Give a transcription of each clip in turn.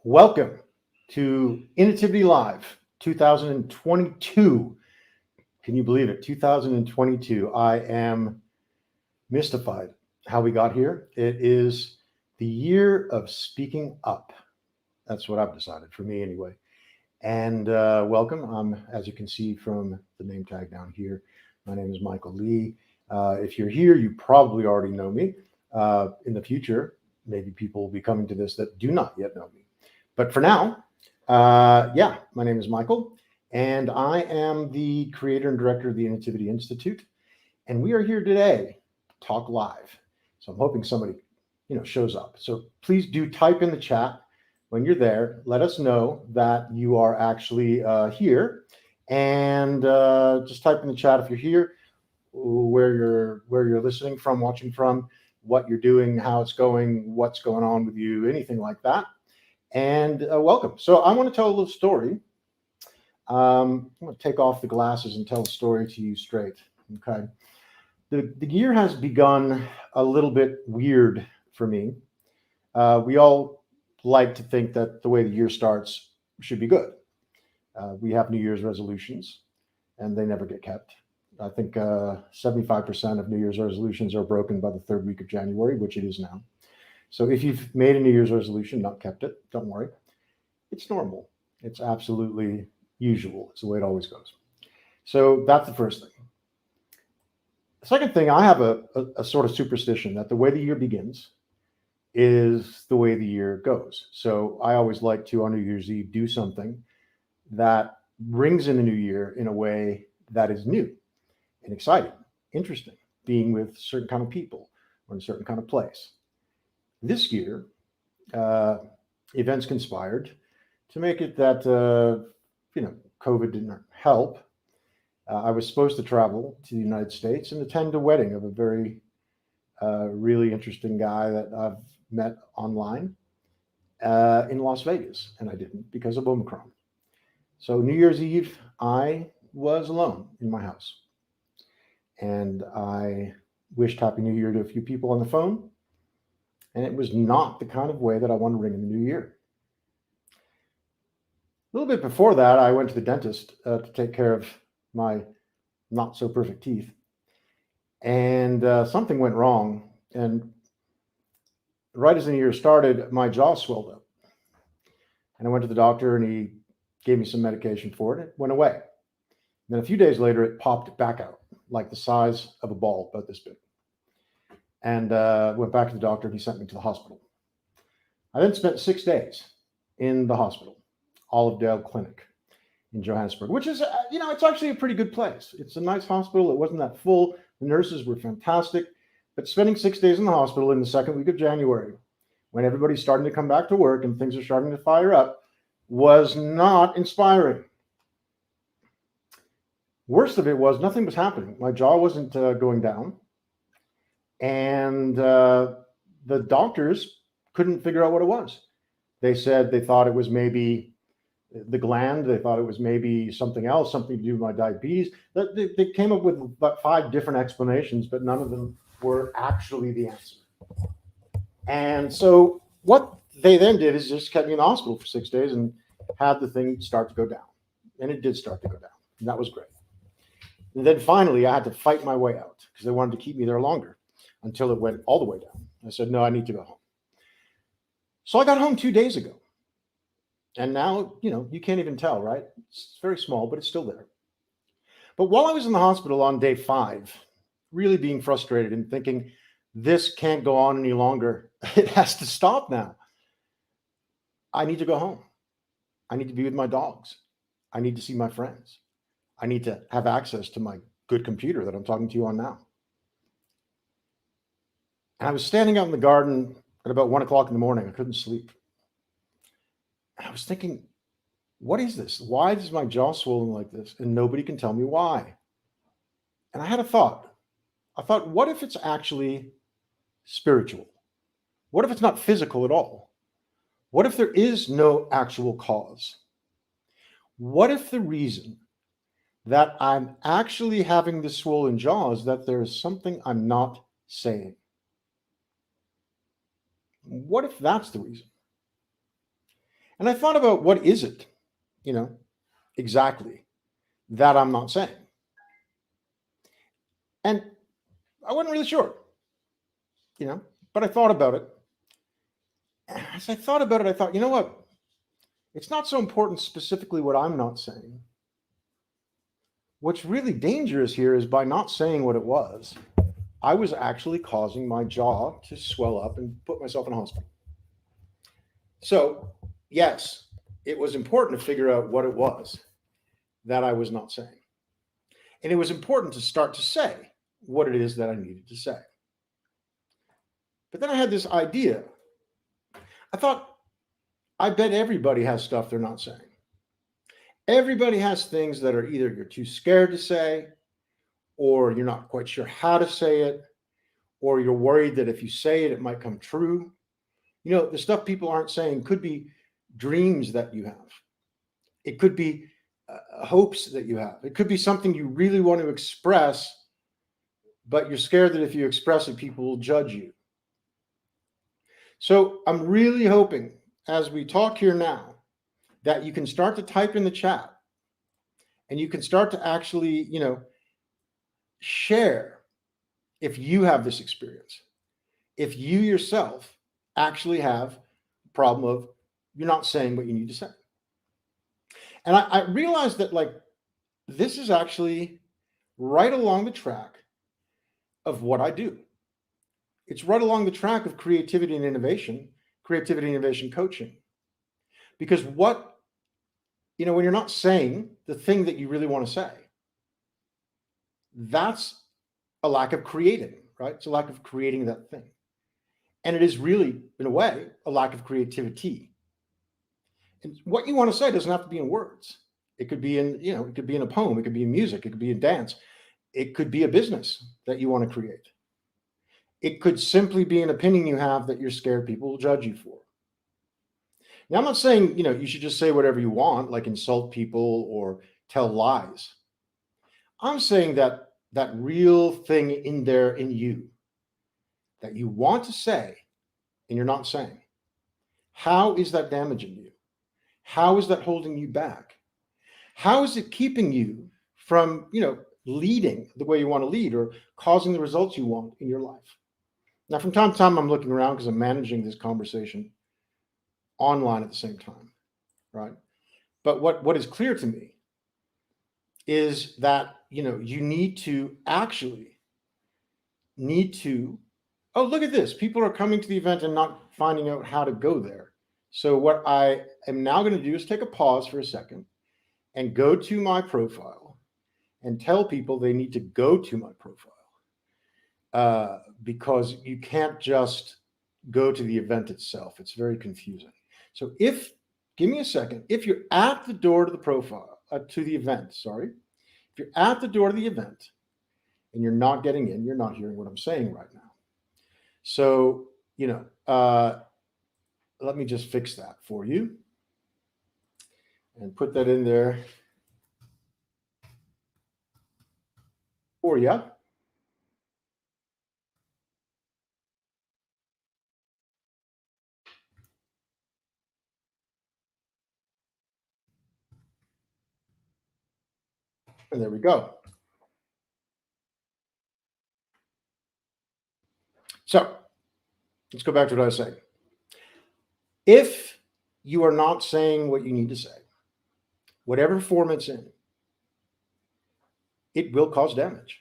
Welcome to Innotivity Live 2022. Can you believe it? 2022. I am mystified how we got here. It is the year of speaking up. That's what I've decided, for me anyway. And welcome. As you can see from the name tag down here, my name is Michael Lee. If you're here, you probably already know me. In the future, maybe people will be coming to this that do not yet know me. But for now, my name is Michael, and I am the creator and director of the Innotivity Institute. And we are here today to talk live. So I'm hoping somebody, shows up. So please do type in the chat when you're there. Let us know that you are actually here, and just type in the chat if you're here, where you're listening from, watching from, what you're doing, how it's going, what's going on with you, anything like that. And welcome. So I want to tell a little story. I'm going to take off the glasses and tell the story to you straight. Okay. The year has begun a little bit weird for me. We all like to think that the way the year starts should be good. We have New Year's resolutions, and they never get kept. I think 75% of New Year's resolutions are broken by the third week of January, which it is now. So if you've made a New Year's resolution, not kept it, don't worry. It's normal. It's absolutely usual. It's the way it always goes. So that's the first thing. The second thing, I have a sort of superstition that the way the year begins is the way the year goes. So I always like to, on New Year's Eve, do something that brings in the new year in a way that is new and exciting, interesting, being with certain kind of people or in a certain kind of place. This year, events conspired to make it that, COVID didn't help. I was supposed to travel to the United States and attend a wedding of a very, really interesting guy that I've met online in Las Vegas, and I didn't because of Omicron. So New Year's Eve, I was alone in my house, and I wished Happy New Year to a few people on the phone. And it was not the kind of way that I want to ring in the new year. A little bit before that, I went to the dentist to take care of my not so perfect teeth. And something went wrong. And right as the new year started, my jaw swelled up. And I went to the doctor, and he gave me some medication for it. It went away. And then a few days later, it popped back out, like the size of a ball, about this big. And went back to the doctor, and he sent me to the hospital. I then spent 6 days in the hospital, Olivedale Clinic in Johannesburg, which is, it's actually a pretty good place. It's a nice hospital. It wasn't that full. The nurses were fantastic. But spending 6 days in the hospital in the second week of January, when everybody's starting to come back to work and things are starting to fire up, was not inspiring. Worst of it was nothing was happening. My jaw wasn't going down. And the doctors couldn't figure out what it was. They said they thought it was maybe the gland. They thought it was maybe something else, something to do with my diabetes. They came up with about 5 different explanations, but none of them were actually the answer. And so what they then did is just kept me in the hospital for 6 days and had the thing start to go down. And it did start to go down. And that was great. And then finally, I had to fight my way out because they wanted to keep me there longer, until it went all the way down. I said, no, I need to go home. So I got home 2 days ago. And now, you can't even tell, right? It's very small, but it's still there. But while I was in the hospital on day 5, really being frustrated and thinking, this can't go on any longer. It has to stop now. I need to go home. I need to be with my dogs. I need to see my friends. I need to have access to my good computer that I'm talking to you on now. And I was standing out in the garden at about 1 o'clock in the morning. I couldn't sleep. And I was thinking, what is this? Why is my jaw swollen like this? And nobody can tell me why. And I had a thought. I thought, what if it's actually spiritual? What if it's not physical at all? What if there is no actual cause? What if the reason that I'm actually having this swollen jaw is that there is something I'm not saying? What if that's the reason? And I thought about what is it, you know, exactly that I'm not saying. And I wasn't really sure, but I thought about it. As I thought about it, I thought, you know what? It's not so important specifically what I'm not saying. What's really dangerous here is by not saying what it was, I was actually causing my jaw to swell up and put myself in a hospital. So, yes, it was important to figure out what it was that I was not saying. And it was important to start to say what it is that I needed to say. But then I had this idea. I thought, I bet everybody has stuff they're not saying. Everybody has things that are either you're too scared to say, or you're not quite sure how to say it, or you're worried that if you say it, it might come true. The stuff people aren't saying could be dreams that you have. It could be hopes that you have. It could be something you really want to express, but you're scared that if you express it, people will judge you. So I'm really hoping as we talk here now that you can start to type in the chat and you can start to actually, share if you have this experience. If you yourself actually have a problem of you're not saying what you need to say. And I realized that this is actually right along the track of what I do. It's right along the track of creativity and innovation coaching. Because when you're not saying the thing that you really want to say, that's a lack of creating, right? It's a lack of creating that thing. And it is really, in a way, a lack of creativity. And what you want to say doesn't have to be in words. It could be it could be in a poem, it could be in music, it could be in dance, it could be a business that you want to create. It could simply be an opinion you have that you're scared people will judge you for. Now, I'm not saying, you should just say whatever you want, like insult people or tell lies. I'm saying that real thing in there in you that you want to say and you're not saying, how is that damaging you? How is that holding you back? How is it keeping you from, leading the way you want to lead or causing the results you want in your life? Now, from time to time, I'm looking around because I'm managing this conversation online at the same time, right? But what is clear to me is that, you need to, oh, look at this. People are coming to the event and not finding out how to go there. So what I am now going to do is take a pause for a second and go to my profile and tell people they need to go to my profile because you can't just go to the event itself. It's very confusing. So give me a second. If you're at the door to the profile, to the event, sorry, if you're at the door to the event and you're not getting in, you're not hearing what I'm saying right now. So, let me just fix that for you and put that in there for you. And there we go. So let's go back to what I was saying. If you are not saying what you need to say, whatever form it's in, it will cause damage.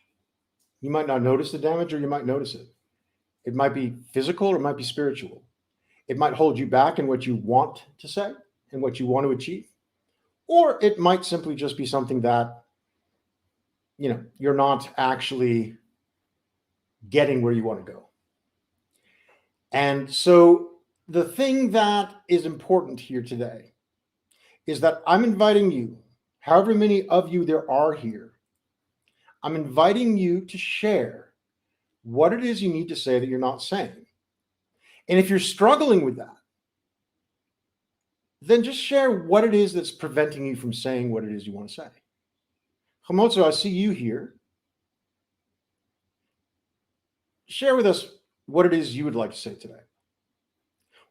You might not notice the damage or you might notice it. It might be physical or it might be spiritual. It might hold you back in what you want to say and what you want to achieve. Or it might simply just be something that, you're not actually getting where you want to go. And so the thing that is important here today is that I'm inviting you, however many of you there are here, I'm inviting you to share what it is you need to say that you're not saying. And if you're struggling with that, then just share what it is that's preventing you from saying what it is you want to say. Hamotsu, I see you here. Share with us what it is you would like to say today.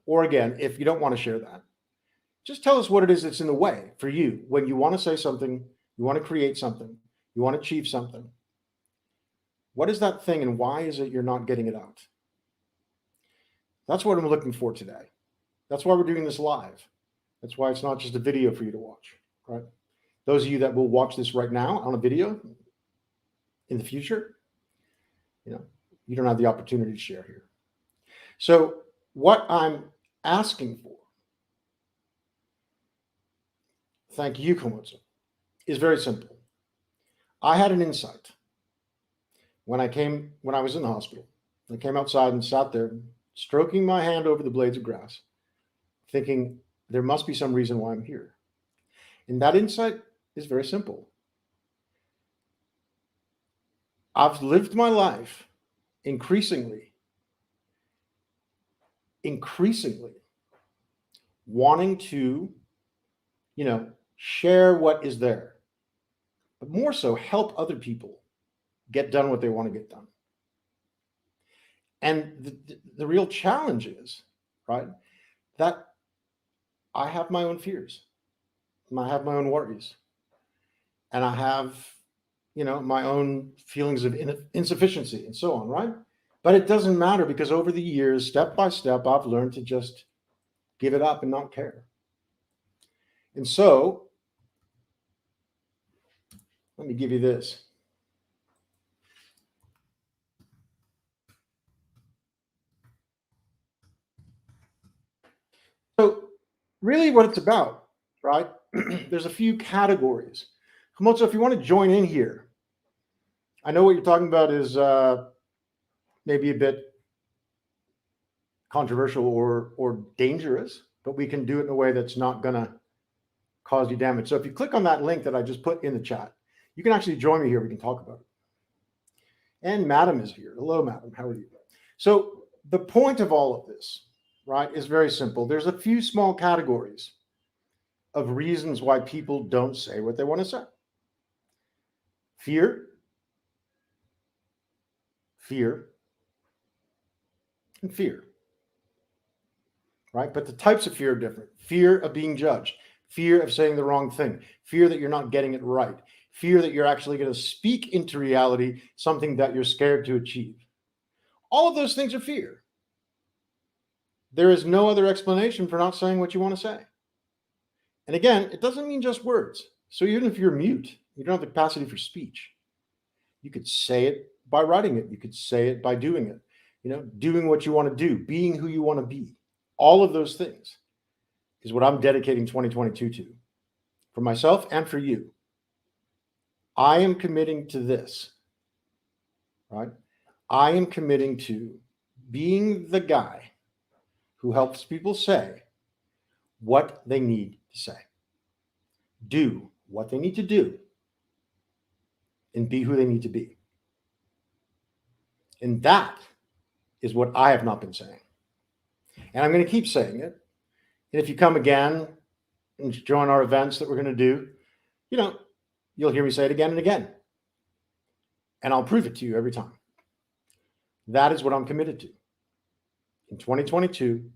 Or again, if you don't want to share that, just tell us what it is that's in the way for you when you want to say something, you want to create something, you want to achieve something. What is that thing and why is it you're not getting it out? That's what I'm looking for today. That's why we're doing this live. That's why it's not just a video for you to watch, right? Those of you that will watch this right now on a video in the future, you don't have the opportunity to share here. So what I'm asking for, thank you, Komatsu, is very simple. I had an insight when I was in the hospital. I came outside and sat there, stroking my hand over the blades of grass, thinking there must be some reason why I'm here. And that insight is very simple. I've lived my life increasingly wanting to, share what is there, but more so help other people get done what they want to get done. And the real challenge is, right, that I have my own fears, and I have my own worries, and I have, my own feelings of insufficiency and so on, right? But it doesn't matter because over the years, step by step, I've learned to just give it up and not care. And so, let me give you this. So, really what it's about, right? There's a few categories. Komatsu, if you want to join in here, I know what you're talking about is maybe a bit controversial or dangerous, but we can do it in a way that's not going to cause you damage. So if you click on that link that I just put in the chat, you can actually join me here. We can talk about it. And Madam is here. Hello, Madam. How are you? So the point of all of this, right, is very simple. There's a few small categories of reasons why people don't say what they want to say. Fear, and fear, right? But the types of fear are different. Fear of being judged, fear of saying the wrong thing, fear that you're not getting it right, fear that you're actually going to speak into reality something that you're scared to achieve. All of those things are fear. There is no other explanation for not saying what you want to say. And again, it doesn't mean just words. So even if you're mute, you don't have the capacity for speech. You could say it by writing it. You could say it by doing it. Doing what you want to do, being who you want to be. All of those things is what I'm dedicating 2022 to, for myself and for you. I am committing to this, right? I am committing to being the guy who helps people say what they need to say, do what they need to do, and be who they need to be. And that is what I have not been saying. And I'm going to keep saying it. And if you come again and join our events that we're going to do, you'll hear me say it again and again. And I'll prove it to you every time. That is what I'm committed to. In 2022,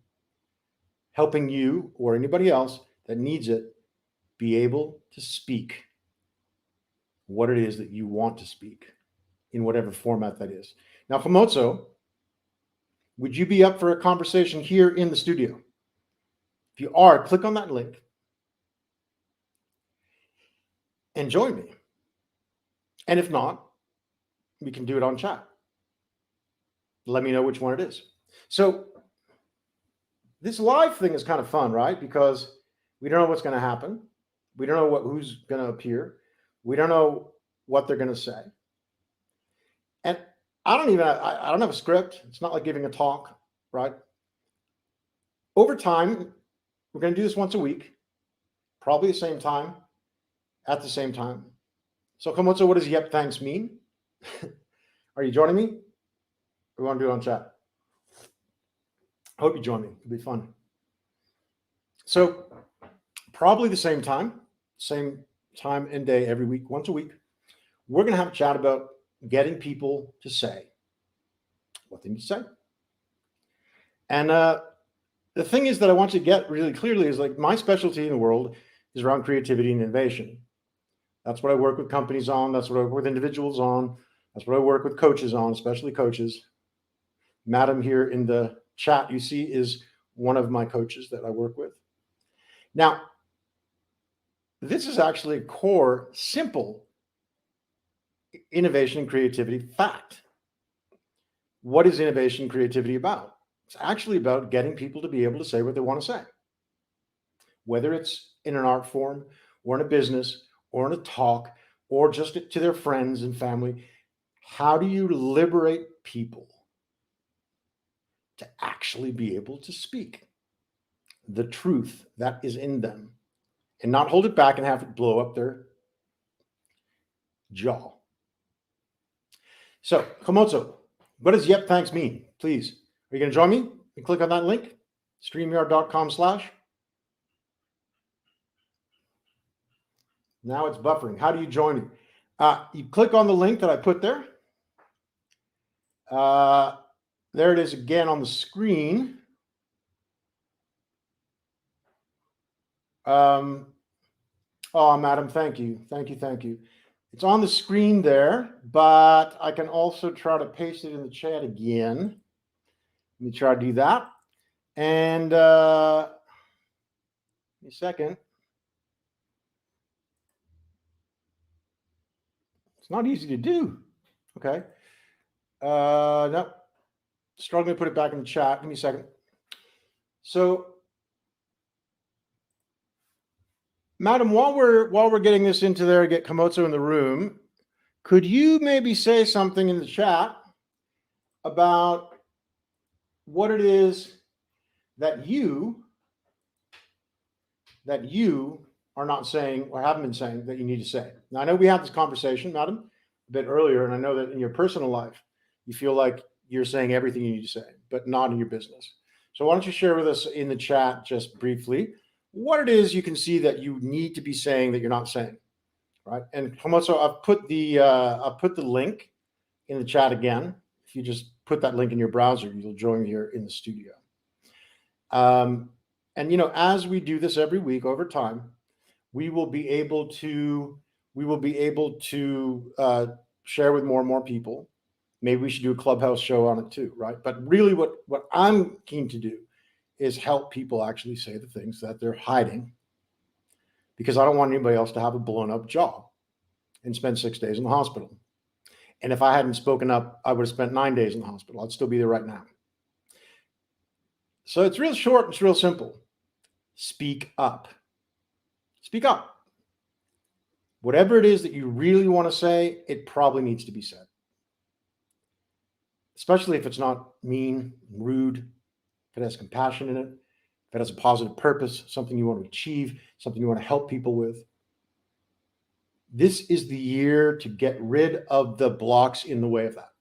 helping you or anybody else that needs it be able to speak what it is that you want to speak in whatever format that is. Now, Komatsu, would you be up for a conversation here in the studio? If you are, click on that link and join me. And if not, we can do it on chat. Let me know which one it is. So this live thing is kind of fun, right? Because we don't know what's going to happen. We don't know who's going to appear. We don't know what they're going to say. And I don't have a script. It's not like giving a talk, right? Over time, we're going to do this once a week, probably the same time, at the same time. So Komatsu, what does yep thanks mean? Are you joining me? We want to do it on chat. I hope you join me. It'll be fun. So probably the same time and day every week, once a week, we're going to have a chat about getting people to say what they need to say. And the thing is that I want you to get really clearly is like my specialty in the world is around creativity and innovation. That's what I work with companies on. That's what I work with individuals on. That's what I work with coaches on, especially coaches. Madam here in the chat you see is one of my coaches that I work with. Now, this is actually a core, simple innovation and creativity fact. What is innovation and creativity about? It's actually about getting people to be able to say what they want to say. Whether it's in an art form or in a business or in a talk or just to their friends and family, how do you liberate people to actually be able to speak the truth that is in them and not hold it back and have it blow up their jaw? So, Komozo, what does yep thanks mean? Please, are you going to join me? You click on that link, streamyard.com/. Now it's buffering. How do you join me? You click on the link that I put there. There it is again on the screen. Oh, Madam, thank you. Thank you. Thank you. It's on the screen there, but I can also try to paste it in the chat again. Let me try to do that. And give me a second. It's not easy to do. Okay. No, struggling to put it back in the chat. Give me a second. So, Madam, while we're getting this into there, get Komozo in the room, could you maybe say something in the chat about what it is that you are not saying or haven't been saying that you need to say? Now, I know we had this conversation, Madam, a bit earlier, and I know that in your personal life, you feel like you're saying everything you need to say, but not in your business. So why don't you share with us in the chat just briefly what it is you can see that you need to be saying that you're not saying, right? And Komozo, I've put the link in the chat again. If you just put that link in your browser, you'll join me here in the studio. And as we do this every week over time, we will be able to share with more and more people. Maybe we should do a Clubhouse show on it too, right? But really, what I'm keen to do is help people actually say the things that they're hiding, because I don't want anybody else to have a blown up jaw and spend 6 days in the hospital. And if I hadn't spoken up, I would have spent 9 days in the hospital. I'd still be there right now. So it's real short. It's real simple. Speak up. Speak up. Whatever it is that you really want to say, it probably needs to be said. Especially if it's not mean, rude, if it has compassion in it, if it has a positive purpose, something you want to achieve, something you want to help people with. This is the year to get rid of the blocks in the way of that.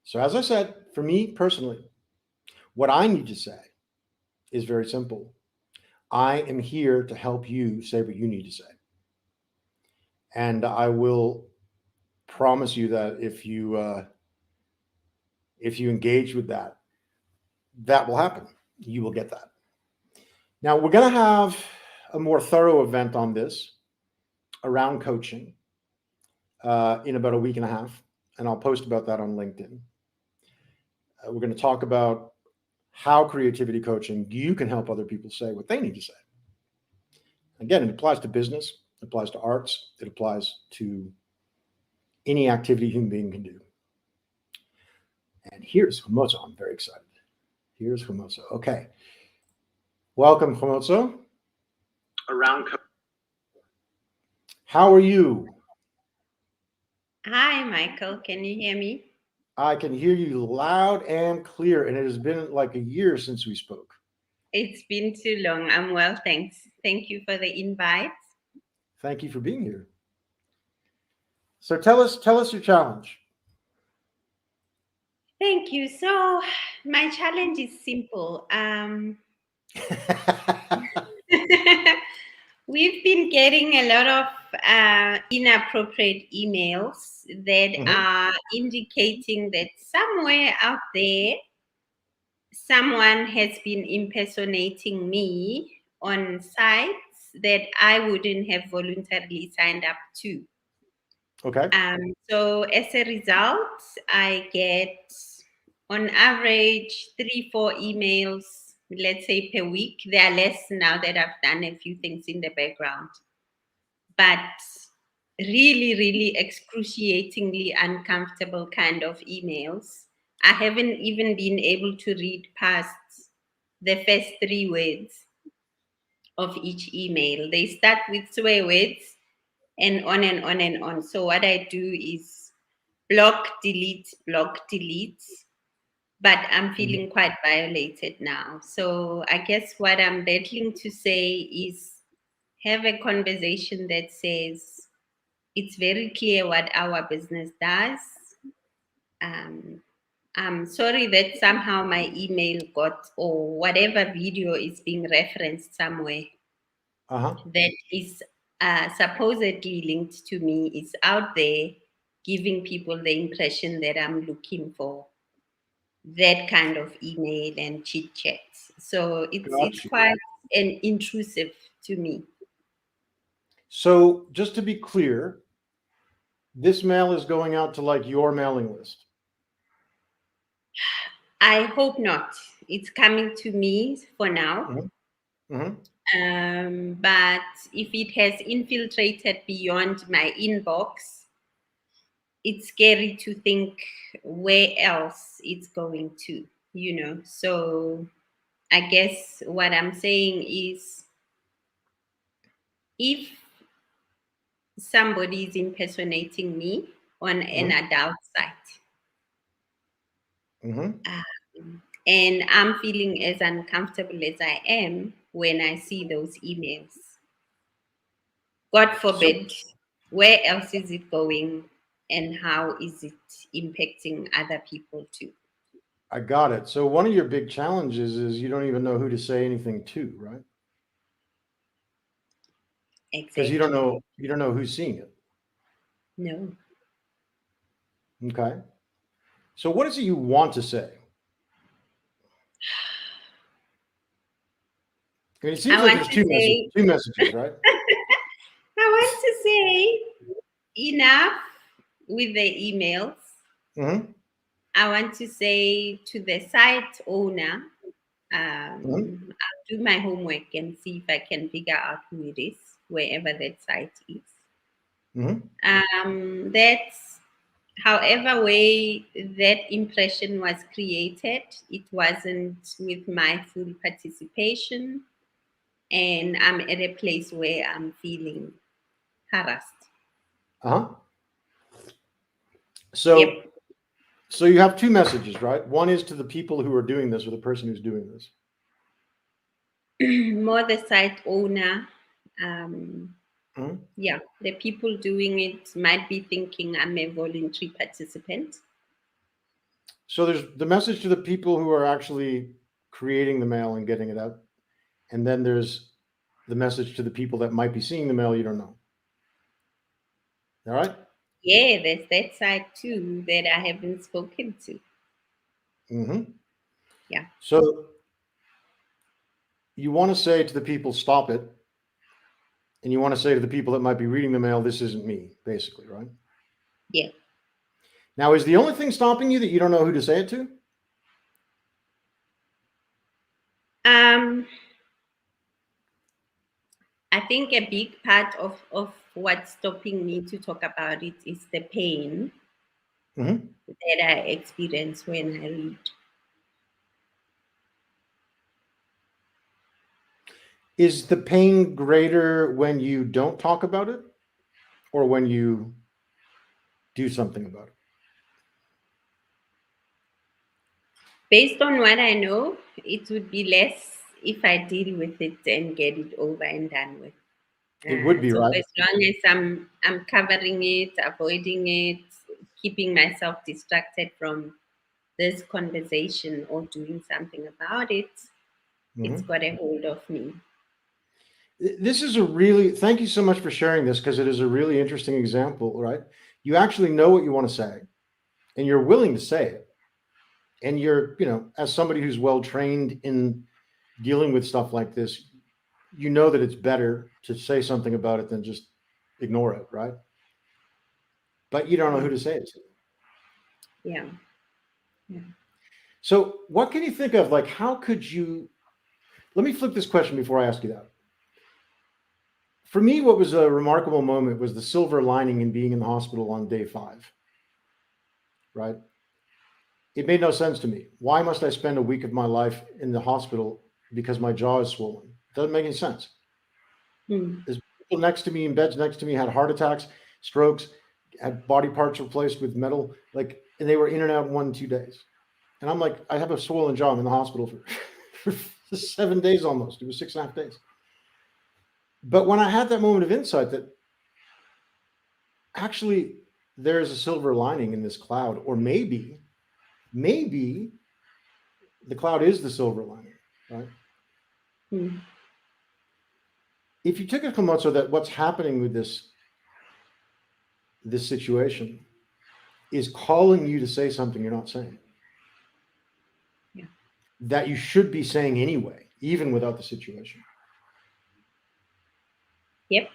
So as I said, for me personally, what I need to say is very simple. I am here to help you say what you need to say. And I will promise you that if you engage with that, that will happen. You will get that. Now, we're going to have a more thorough event on this around coaching in about a week and a half, and I'll post about that on LinkedIn. We're going to talk about how creativity coaching, you can help other people say what they need to say. Again, it applies to business, it applies to arts, it applies to any activity a human being can do. And here's Komozo. I'm very excited. Here's Komozo. Okay. Welcome, Komozo. How are you? Hi, Michael. Can you hear me? I can hear you loud and clear, and it has been like a year since we spoke. It's been too long. I'm well, thanks. Thank you for the invite. Thank you for being here. So tell us your challenge. Thank you. So my challenge is simple. We've been getting a lot of inappropriate emails that are indicating that somewhere out there, someone has been impersonating me on sites that I wouldn't have voluntarily signed up to. Okay. So as a result, I get on average 3-4 emails, let's say per week. They are less now that I've done a few things in the background, but really, really excruciatingly uncomfortable kind of emails. I haven't even been able to read past the first 3 words of each email. They start with swear words and on and on and on. So what I do is block, delete, block, delete. But I'm feeling quite violated now. So I guess what I'm battling to say is have a conversation that says it's very clear what our business does. I'm sorry that somehow my email got, or whatever video is being referenced somewhere that is supposedly linked to me is out there, giving people the impression that I'm looking for that kind of email and chit chat. So it's Gotcha. quite an intrusive to me. So just to be clear, this mail is going out to like your mailing list. I hope not. It's coming to me for now. But if it has infiltrated beyond my inbox, it's scary to think where else it's going to. So I guess what I'm saying is if somebody is impersonating me on an adult site, and I'm feeling as uncomfortable as I am when I see those emails. God forbid, where else is it going and how is it impacting other people too? I got it. So one of your big challenges is you don't even know who to say anything to, right? Because Exactly. you don't know who's seeing it. No. Okay. So what is it you want to say? I mean, it seems I like want there's to say, two messages, right? I want to say enough with the emails. I want to say to the site owner, I'll do my homework and see if I can figure out who it is, wherever that site is. That's however way that impression was created, it wasn't with my full participation, and I'm at a place where I'm feeling harassed. So Yep. so you have two messages, right? One is to the people who are doing this or the person who's doing this. More the site owner. Yeah, the people doing it might be thinking I'm a voluntary participant. So there's the message to the people who are actually creating the mail and getting it out. And then there's the message to the people that might be seeing the mail you don't know. All right? Yeah, there's that side too that I haven't spoken to. Yeah. So you want to say to the people, stop it. And you want to say to the people that might be reading the mail, this isn't me, basically, right? Yeah. Now, is the only thing stopping you that you don't know who to say it to? I think a big part of what's stopping me to talk about it is the pain that I experience when I read. Is the pain greater when you don't talk about it or when you do something about it? Based on what I know, it would be less if I deal with it and get it over and done with. It would be, So right? as long as I'm covering it, avoiding it, keeping myself distracted from this conversation or doing something about it, it's got a hold of me. This is a really, thank you so much for sharing this because it is a really interesting example, right? You actually know what you want to say and you're willing to say it. And you're, as somebody who's well trained in dealing with stuff like this, you know that it's better to say something about it than just ignore it, right? But you don't know who Yeah. to say it to. Yeah. Yeah. So, what can you think of? Like, how could you? Let me flip this question before I ask you that. For me, what was a remarkable moment was the silver lining in being in the hospital on day 5, right? It made no sense to me. Why must I spend a week of my life in the hospital because my jaw is swollen? Doesn't make any sense. Hmm. There's people next to me in beds next to me had heart attacks, strokes, had body parts replaced with metal, like, and they were in and out in 1, 2 days. And I'm like, I have a swollen jaw. I'm in the hospital for 7 days almost. It was 6.5 days. But when I had that moment of insight that actually there's a silver lining in this cloud, or maybe the cloud is the silver lining, right? Hmm. If you took it from so that what's happening with this situation is calling you to say something you're not saying, Yeah. that you should be saying anyway, even without the situation, Yep.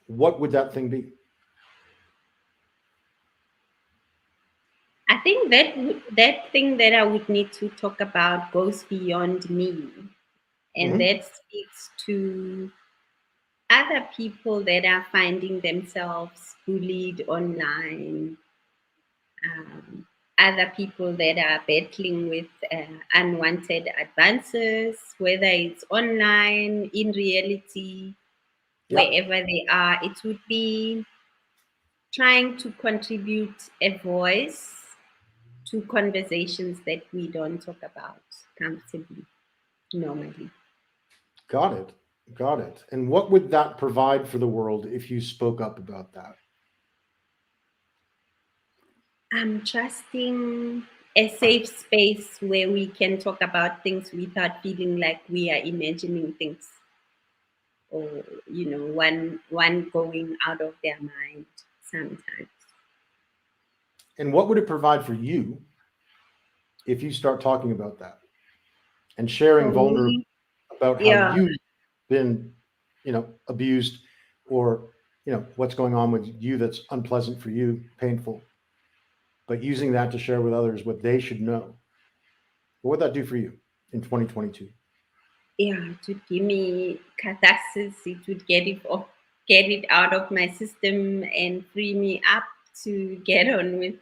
what would that thing be? I think that thing that I would need to talk about goes beyond me, and Mm-hmm. that speaks to other people that are finding themselves bullied online, um, other people that are battling with unwanted advances, whether it's online, in reality, Yeah, wherever they are. It would be trying to contribute a voice to conversations that we don't talk about comfortably normally. got it. Got it. And what would that provide for the world if you spoke up about that? I'm trusting a safe space where we can talk about things without feeling like we are imagining things, or one going out of their mind sometimes. And what would it provide for you if you start talking about that and sharing For vulnerably me, about how yeah, you've been, abused, or, what's going on with you that's unpleasant for you, painful, but using that to share with others what they should know? What would that do for you in 2022? yeah, it would give me catharsis. It would get it out of my system and free me up to get on with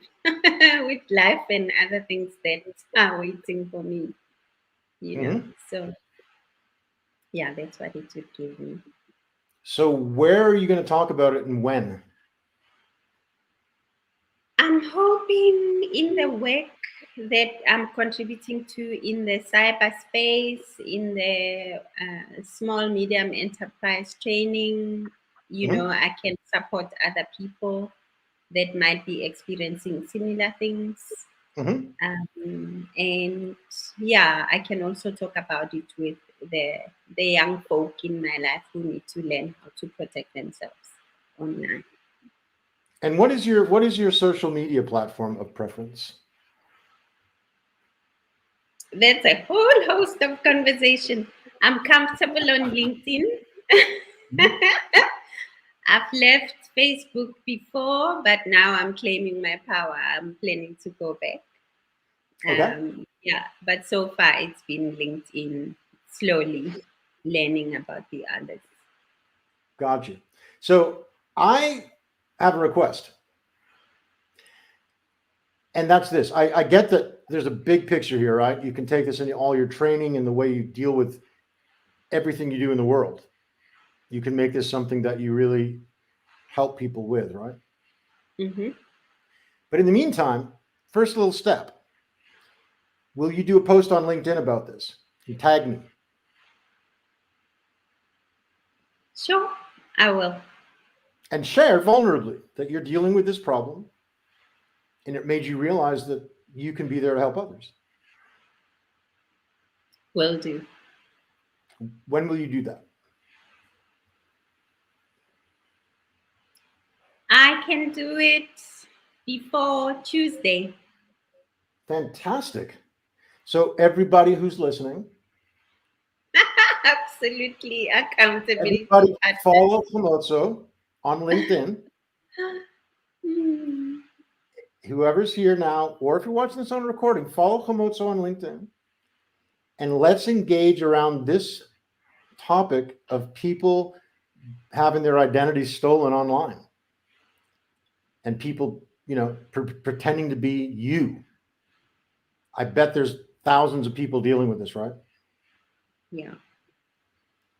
with life and other things that are waiting for me. Hmm. So yeah, that's what it would give me. So, where are you going to talk about it and when? I'm hoping in the work that I'm contributing to in the cyberspace, in the small medium enterprise training, Hmm. I can support other people that might be experiencing similar things. Hmm. And yeah, I can also talk about it with the young folk in my life who need to learn how to protect themselves online. And what is your social media platform of preference? That's a whole host of conversation. I'm comfortable on LinkedIn. Mhm. I've left Facebook before, but now I'm claiming my power. I'm planning to go back. Okay, Yeah, but so far it's been LinkedIn, slowly learning about the others. got you. So I have a request, and that's this. I get that there's a big picture here, right? You can take this in all your training and the way you deal with everything you do in the world. You can make this something that you really help people with, right? Hmm. But in the meantime, first little step, will you do a post on LinkedIn about this? You tag me Sure, I will. and share vulnerably that you're dealing with this problem and it made you realize that you can be there to help others. Will do. When will you do that? I can do it before Tuesday. Fantastic. So everybody who's listening, Absolutely. Accountability everybody partner. follow Komozo on LinkedIn. Hmm. Whoever's here now, or if you're watching this on recording, follow Komozo on LinkedIn. And let's engage around this topic of people having their identities stolen online and people, pretending to be you. I bet there's thousands of people dealing with this, right? Yeah.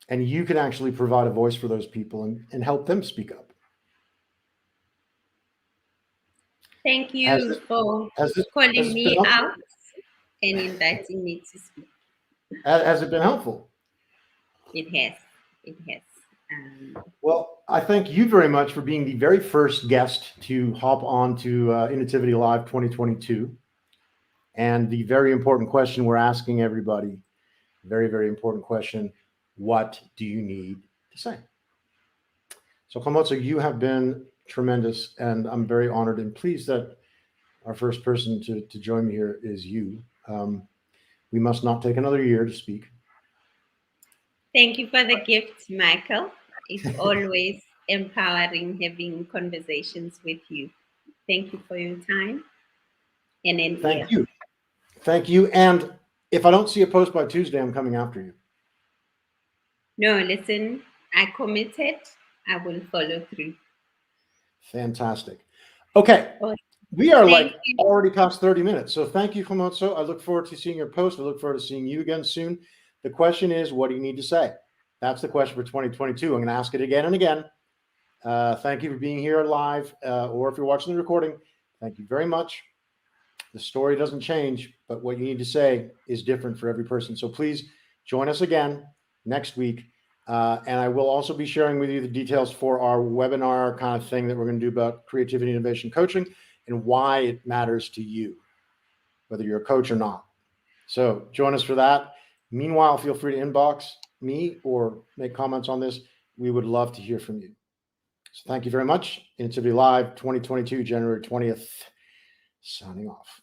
And you can actually provide a voice for those people and help them speak up. Thank you for calling me out and inviting me to speak. Has it been helpful? It has. It has. Well, I thank you very much for being the very first guest to hop on to Innotivity Live 2022. And the very important question we're asking everybody, very, very important question, what do you need to say? So Komozo, you have been tremendous, and I'm very honored and pleased that our first person to join me here is you. We must not take another year to speak. Thank you for the gift, Michael. It's always empowering having conversations with you. Thank you for your time and an ear. Thank you. Thank you. And if I don't see a post by Tuesday, I'm coming after you. No, listen, I committed. I will follow through. Fantastic. Okay. Oh, We are thank you. already past 30 minutes. So thank you, Komozo. I look forward to seeing your post. I look forward to seeing you again soon. The question is, what do you need to say? That's the question for 2022. I'm going to ask it again and again. Thank you for being here live, or if you're watching the recording, thank you very much. The story doesn't change, but what you need to say is different for every person. So please join us again next week. And I will also be sharing with you the details for our webinar kind of thing that we're going to do about creativity and innovation coaching and why it matters to you, whether you're a coach or not. So join us for that. Meanwhile, feel free to inbox me or make comments on this. We would love to hear from you. So thank you very much. Innotivity Live 2022, January 20th, signing off.